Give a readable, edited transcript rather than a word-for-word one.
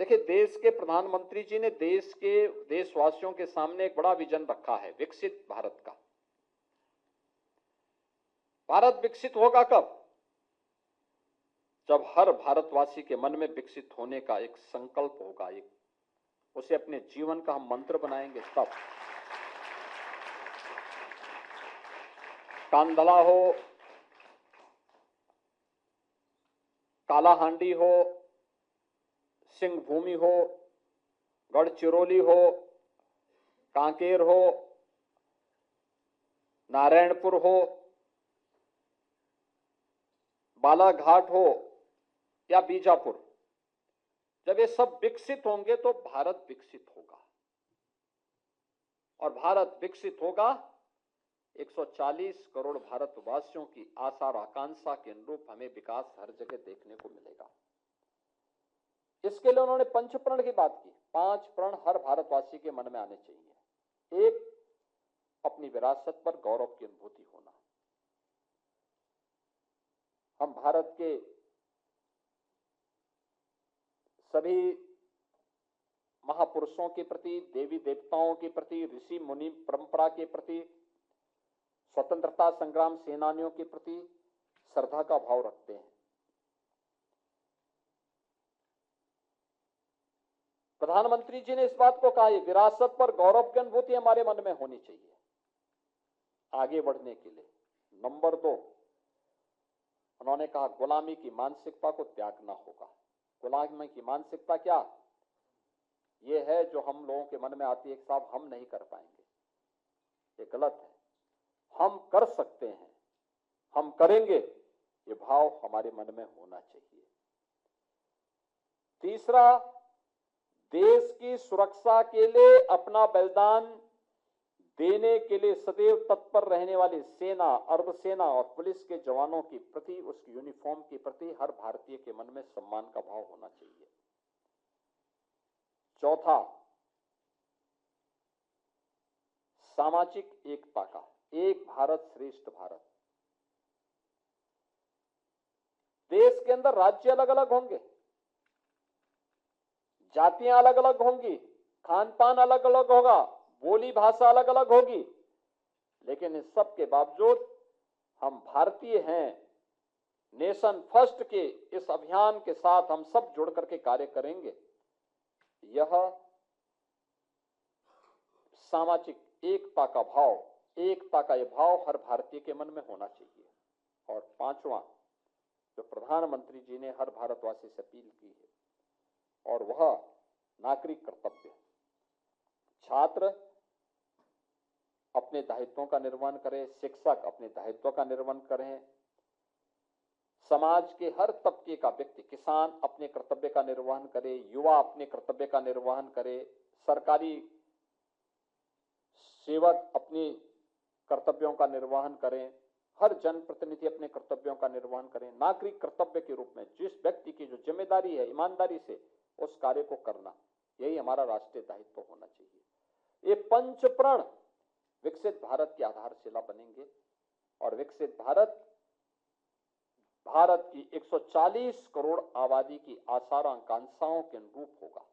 देखिए, देश के प्रधानमंत्री जी ने देशवासियों के सामने एक बड़ा विजन रखा है, विकसित भारत का। भारत विकसित होगा कब? जब हर भारतवासी के मन में विकसित होने का एक संकल्प होगा, उसे अपने जीवन का हम मंत्र बनाएंगे तब। कांधला हो, कालाहांडी हो, सिंहभूमि हो, गढ़चिरौली हो, कांकेर हो, नारायणपुर हो, बालाघाट हो या बीजापुर, जब ये सब विकसित होंगे तो भारत विकसित होगा। और भारत विकसित होगा 140 करोड़ भारतवासियों की आशा और आकांक्षा के अनुरूप हमें विकास हर जगह देखने को मिलेगा। इसके लिए उन्होंने पंचप्रण की बात की। 5 प्रण हर भारतवासी के मन में आने चाहिए। 1, अपनी विरासत पर गौरव की अनुभूति होना। हम भारत के सभी महापुरुषों के प्रति, देवी देवताओं के प्रति, ऋषि मुनि परंपरा के प्रति, स्वतंत्रता संग्राम सेनानियों के प्रति श्रद्धा का भाव रखते हैं। प्रधानमंत्री जी ने इस बात को कहा, विरासत पर गौरव की अनुभूति हमारे मन में होनी चाहिए आगे बढ़ने के लिए। नंबर 2, उन्होंने कहा गुलामी की मानसिकता को त्यागना होगा। गुलामी की मानसिकता क्या? यह है जो हम लोगों के मन में आती है कि साहब हम नहीं कर पाएंगे। ये गलत है। हम कर सकते हैं, हम करेंगे, ये भाव हमारे मन में होना चाहिए। तीसरा, देश की सुरक्षा के लिए अपना बलिदान देने के लिए सदैव तत्पर रहने वाली सेना, अर्धसेना और पुलिस के जवानों के प्रति, उसकी यूनिफॉर्म के प्रति हर भारतीय के मन में सम्मान का भाव होना चाहिए। चौथा, सामाजिक एकता का, एक भारत श्रेष्ठ भारत। देश के अंदर राज्य अलग अलग होंगे, जातियां अलग अलग होंगी, खान पान अलग अलग होगा, बोली भाषा अलग अलग होगी, लेकिन इस सब के बावजूद हम भारतीय हैं। नेशन फर्स्ट के इस अभियान के साथ हम सब जुड़ करके कार्य करेंगे। यह सामाजिक एकता का भाव, एकता का यह भाव हर भारतीय के मन में होना चाहिए। और पांचवा, जो प्रधानमंत्री जी ने हर भारतवासी से अपील की है, और वह नागरिक कर्तव्य। छात्र अपने दायित्वों का निर्वहन करें, शिक्षक अपने दायित्वों का निर्वहन करें, समाज के हर तबके का व्यक्ति, किसान अपने कर्तव्य का निर्वहन करे, युवा अपने कर्तव्य का निर्वहन करे, सरकारी सेवक अपने कर्तव्यों का निर्वहन करें, हर जनप्रतिनिधि अपने कर्तव्यों का निर्वहन करें। नागरिक कर्तव्य के रूप में जिस व्यक्ति की जो जिम्मेदारी है, ईमानदारी से उस कार्य को करना, यही हमारा राष्ट्रीय दायित्व होना चाहिए। ये पंचप्रण विकसित भारत की आधारशिला बनेंगे और विकसित भारत की 140 करोड़ आबादी की आशा और आकांक्षाओं के अनुरूप होगा।